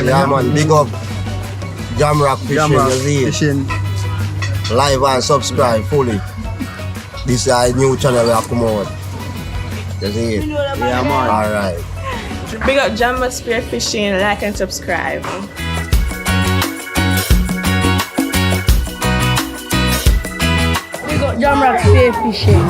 Yeah, man, big up Jamrock Fishing. Live and subscribe fully. This is a new channel that come out. You see it? Yeah, man. Alright. Big up Jamrock Spearfishing, like and subscribe. Big up Jamrock Spearfishing.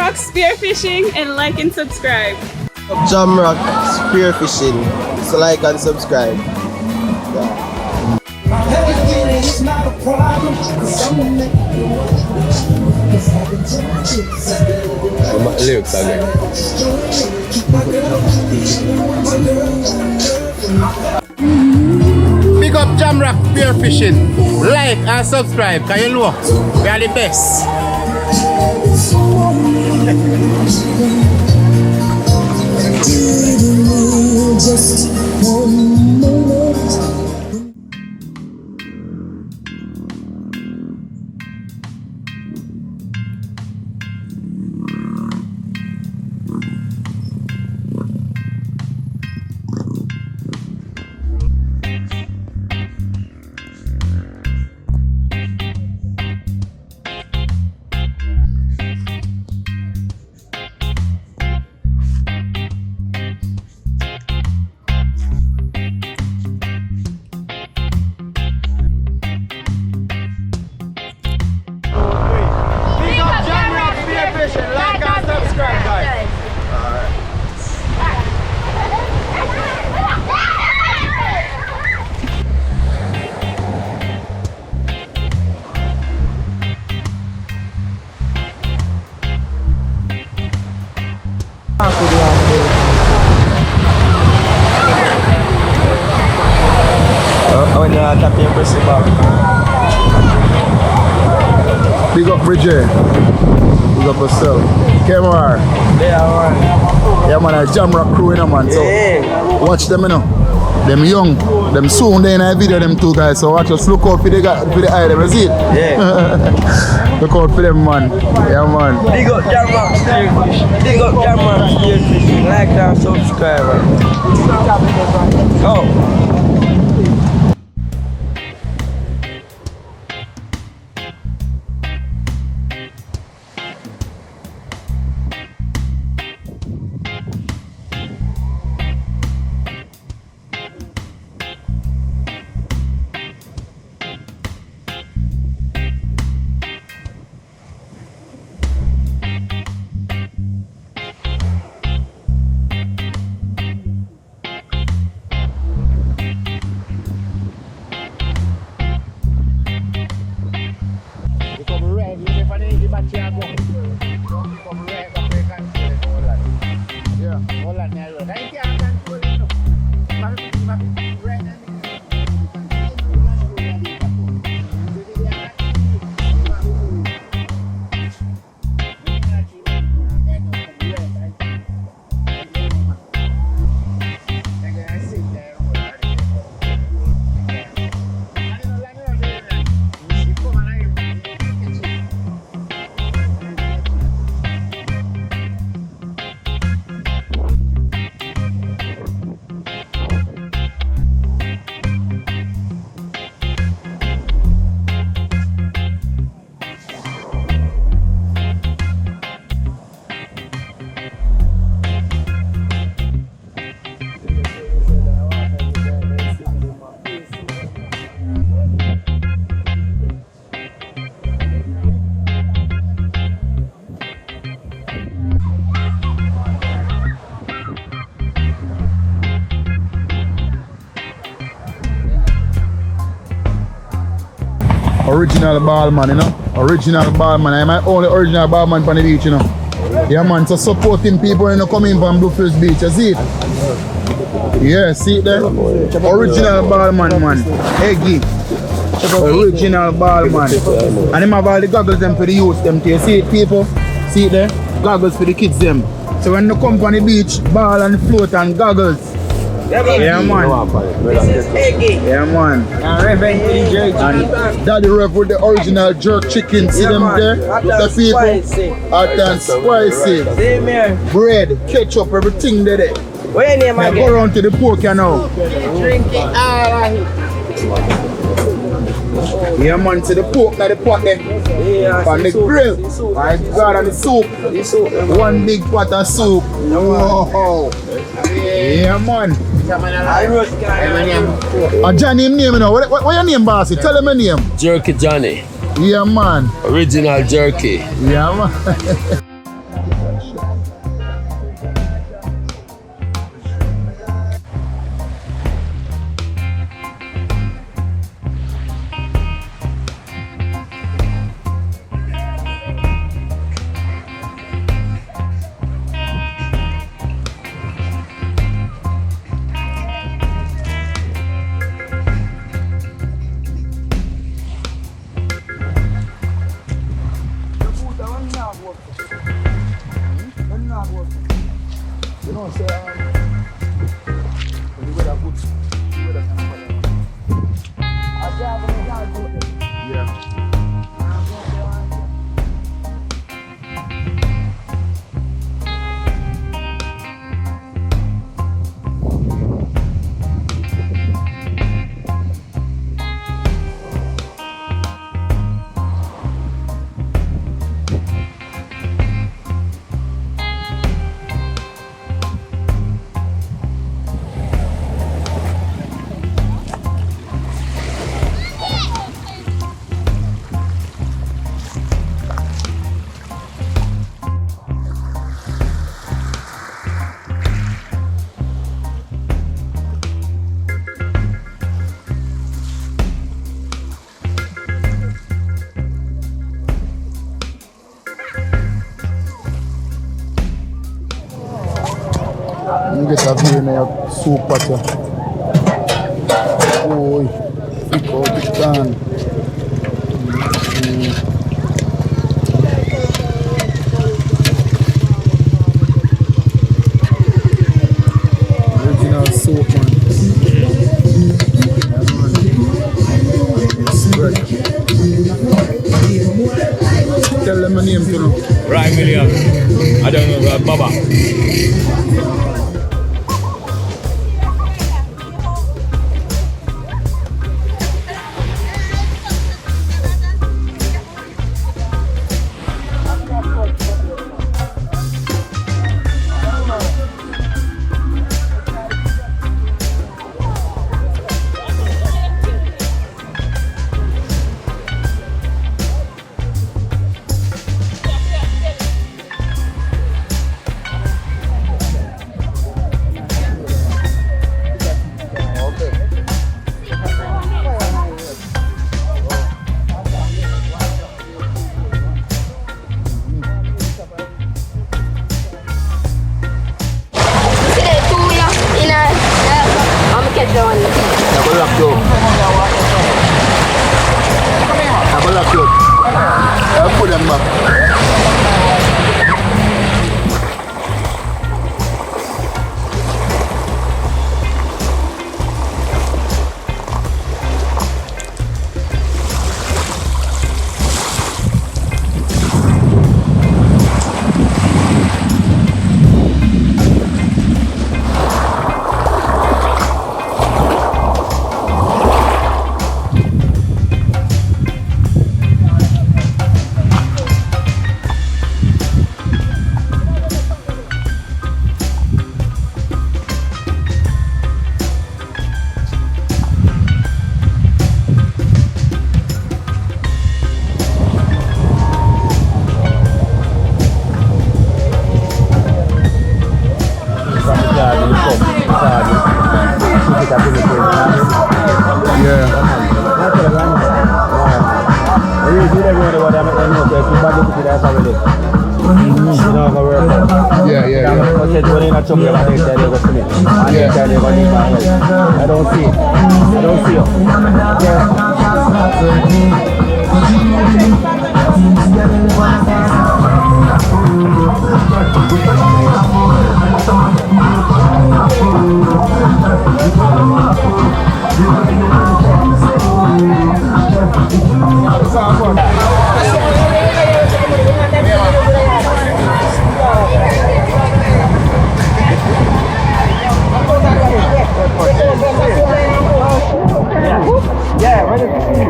Spearfishing and like and subscribe. Jamrock Spearfishing. So like and subscribe. Lyrics again. Big up Jamrock Spearfishing. Like and subscribe. Can you know we are the best. Just one moment. Like and subscribe, guys. Big up Bridget. Big up yourself. Camera. Yeah, man, a Jamrock crew, you know, man. So watch them, you know. Them young, them soon they in a video, them two guys. So watch us, look out for the eye, them, you see it? Yeah. Look out for them, man. Yeah, man. Big up Jamrock Spearfishing. Big up Jamrock Spearfishing. Like and subscribe. Oh. Original ballman, you know. Original ballman. I'm my only original ballman on the beach, you know. Yeah, man. So supporting people, you know, coming from Bluefields Beach. You see it? Yeah, see it there? Original ballman, man. Eggy. Original ballman. And him have all the goggles them for the youth them too. See it, people? See it there? Goggles for the kids them. So when they come on the beach, ball and float and goggles. Yeah, man. This is Eggy. Yeah, man. And Reverend with the jerk chicken. And Daddy Rev with the original jerk chicken. See them there? The people. Hot and spicy. Same here. Bread, ketchup, everything there. What your name I again? go around to the pork you know. Drinking all of it. Yeah, man, to the pork now the pot there. Yeah, On the grill. My God, and the soup. the soup. One big pot of soup. Whoa. Yeah, man. I roast Johnny him name you know. What your name, bossy? Tell him your name. Jerky Johnny, Yeah, man. original jerky. Yeah, man. You get a view in your soup pot. Oh, thick out the can. Original soup, man. Tell them my name, you know. Right, William. I don't know, Baba. I'll put them back. Yeah, yeah, yeah. said when you're not choking, I don't tell you go to me. I don't tell you go to my head. I don't see it. I don't see you. Yeah, ready to see you.